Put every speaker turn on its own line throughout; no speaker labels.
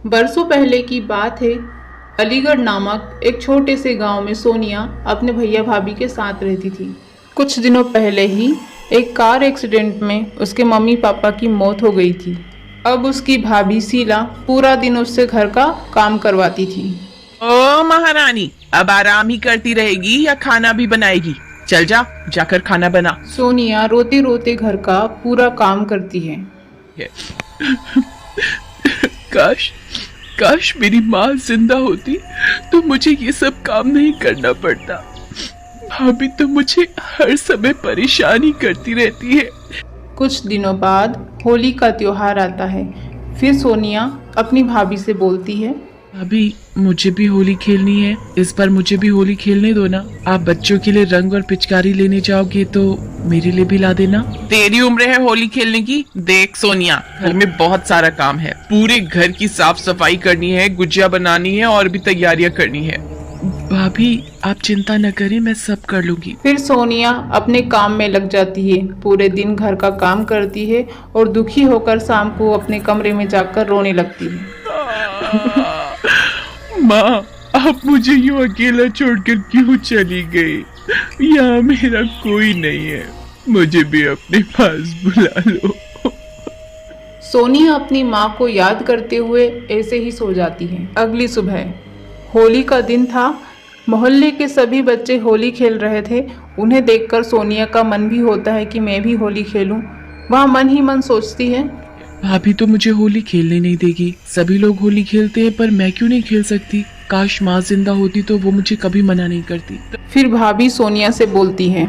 बरसों पहले की बात है। अलीगढ़ नामक एक छोटे से गांव में सोनिया अपने भैया भाभी के साथ रहती थी। कुछ दिनों पहले ही एक कार एक्सीडेंट में उसके मम्मी पापा की मौत हो गई थी। अब उसकी भाभी शीला पूरा दिन उससे घर का काम करवाती थी।
ओ महारानी, अब आराम ही करती रहेगी या खाना भी बनाएगी? चल जा, जाकर खाना बना।
सोनिया रोते रोते घर का पूरा काम करती है।
काश काश मेरी माँ जिंदा होती तो मुझे ये सब काम नहीं करना पड़ता। भाभी तो मुझे हर समय परेशान ही करती रहती है।
कुछ दिनों बाद होली का त्योहार आता है। फिर सोनिया अपनी भाभी से बोलती है,
भाभी मुझे भी होली खेलनी है, इस बार मुझे भी होली खेलने दो ना। आप बच्चों के लिए रंग और पिचकारी लेने जाओगे तो मेरे लिए भी ला देना। तेरी उम्र है होली खेलने की? देख सोनिया, घर में बहुत सारा काम है। पूरे घर की साफ सफाई करनी है, गुजिया बनानी है और भी तैयारियां करनी है। भाभी आप चिंता न करें, मैं सब कर लूंगी।
फिर सोनिया अपने काम में लग जाती है। पूरे दिन घर का काम करती है और दुखी होकर शाम को अपने कमरे में जाकर रोने लगती है।
माँ, आप मुझे यूं अकेला छोड़कर क्यों चली गई? यहाँ मेरा कोई नहीं है, मुझे भी अपने पास बुला लो।
सोनिया अपनी माँ को याद करते हुए ऐसे ही सो जाती है। अगली सुबह होली का दिन था। मोहल्ले के सभी बच्चे होली खेल रहे थे। उन्हें देखकर सोनिया का मन भी होता है कि मैं भी होली खेलूं। वह मन ही मन सोचती है,
भाभी तो मुझे होली खेलने नहीं देगी। सभी लोग होली खेलते हैं पर मैं क्यों नहीं खेल सकती? काश माँ जिंदा होती तो वो मुझे कभी मना नहीं करती।
फिर भाभी सोनिया से बोलती है,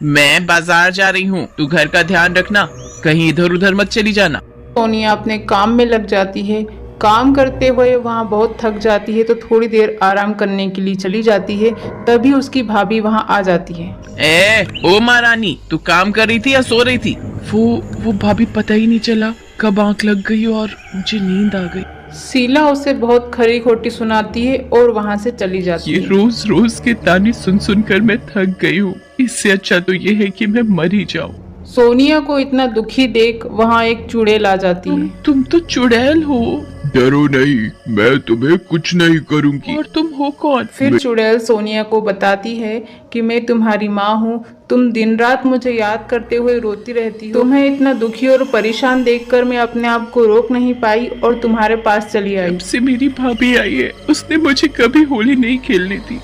मैं बाजार जा रही हूँ, तू घर का ध्यान रखना, कहीं इधर उधर मत चली जाना।
सोनिया अपने काम में लग जाती है। काम करते हुए वहाँ बहुत थक जाती है तो थोड़ी देर आराम करने के लिए चली जाती है। तभी उसकी भाभी वहाँ आ जाती है।
ओ महारानी, तू काम कर रही थी या सो रही थी? वो भाभी पता ही नहीं चला कब आंख लग गई और मुझे नींद आ गई।
शीला उसे बहुत खरी खोटी सुनाती है और वहाँ से चली जाती है।
ये रोज रोज के ताने सुन सुन कर मैं थक गई हूँ। इससे अच्छा तो ये है कि मैं मर ही जाऊँ।
सोनिया को इतना दुखी देख वहाँ एक चुड़ैल आ जाती है।
तुम तो चुड़ैल हो। डरो नहीं, मैं तुम्हें कुछ नहीं करूँगी। और तुम हो कौन?
फिर चुड़ैल सोनिया को बताती है कि मैं तुम्हारी माँ हूँ। तुम दिन रात मुझे याद करते हुए रोती रहती हो। तुम्हें इतना दुखी और परेशान देखकर मैं अपने आप को रोक नहीं पाई और तुम्हारे पास चली आई।
जब से मेरी भाभी आई है, उसने मुझे कभी होली नहीं खेलने दी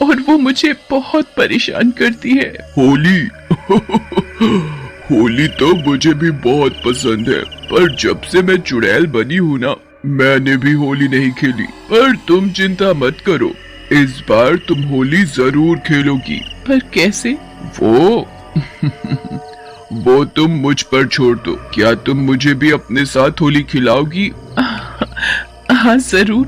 और वो मुझे बहुत परेशान करती है। होली होली तो मुझे भी बहुत पसंद है, पर जब से मैं चुड़ैल बनी हूँ ना, मैंने भी होली नहीं खेली। पर तुम चिंता मत करो, इस बार तुम होली जरूर खेलोगी। पर कैसे? वो तुम मुझ पर छोड़ दो। क्या तुम मुझे भी अपने साथ होली खिलाओगी? हाँ जरूर,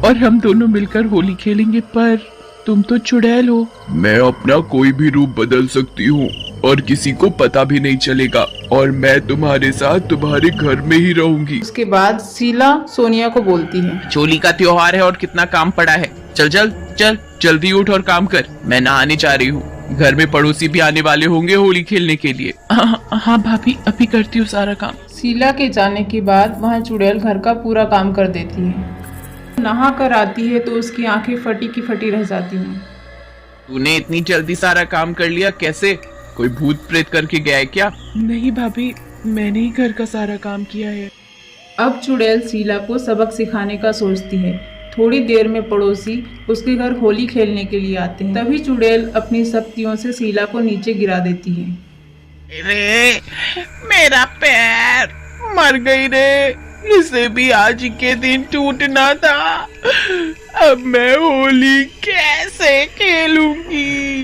और हम दोनों मिलकर होली खेलेंगे। पर तुम तो चुड़ैल हो। मैं अपना कोई भी रूप बदल सकती हूँ और किसी को पता भी नहीं चलेगा, और मैं तुम्हारे साथ तुम्हारे घर में ही रहूंगी।
उसके बाद शीला सोनिया को बोलती है,
होली का त्योहार है और कितना काम पड़ा है। चल चल चल, जल्दी उठ और काम कर। मैं नहाने जा रही हूँ, घर में पड़ोसी भी आने वाले होंगे होली खेलने के लिए। हाँ भाभी, अभी करती हूँ सारा काम।
शीला के जाने के बाद वहाँ चुड़ैल घर का पूरा काम कर देती है। नहा कर आती है तो उसकी आंखें फटी की फटी रह जाती हैं।
तूने इतनी जल्दी सारा काम कर लिया कैसे? कोई भूत प्रेत करके गया है क्या? नहीं भाभी, मैंने ही घर का सारा काम किया है।
अब चुड़ैल शीला को सबक सिखाने का सोचती है। थोड़ी देर में पड़ोसी उसके घर होली खेलने के लिए आते हैं। तभी चुड़ैल अपनी शक्तियों से शीला को नीचे गिरा देती है।
रे, मेरा पैर मर गई रे, इसे भी आज के दिन टूटना था। अब मैं होली कैसे खेलूंगी?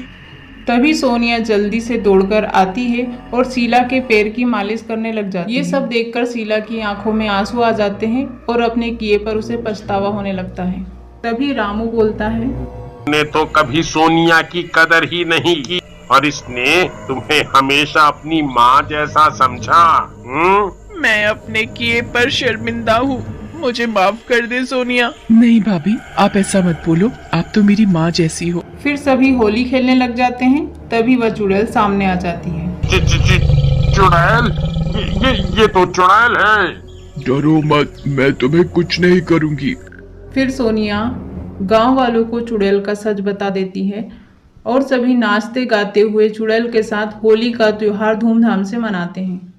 तभी सोनिया जल्दी से दौड़कर आती है और शीला के पैर की मालिश करने लग जाती है। ये सब देखकर शीला की आंखों में आंसू आ जाते हैं और अपने किए पर उसे पछतावा होने लगता है। तभी रामू बोलता है,
ने तो कभी सोनिया की कदर ही नहीं की और इसने तुम्हें हमेशा अपनी माँ जैसा समझा।
मैं अपने किए पर शर्मिंदा हूँ, मुझे माफ कर दे सोनिया। नहीं भाभी, आप ऐसा मत बोलो, आप तो मेरी माँ जैसी हो।
फिर सभी होली खेलने लग जाते हैं। तभी वह चुड़ैल सामने आ जाती है।
चुड़ैल? ये तो चुड़ैल है।
डरो मत, मैं तुम्हें कुछ नहीं करूंगी।
फिर सोनिया गांव वालों को चुड़ैल का सच बता देती है और सभी नाचते गाते हुए चुड़ैल के साथ होली का त्योहार धूमधाम से मनाते हैं।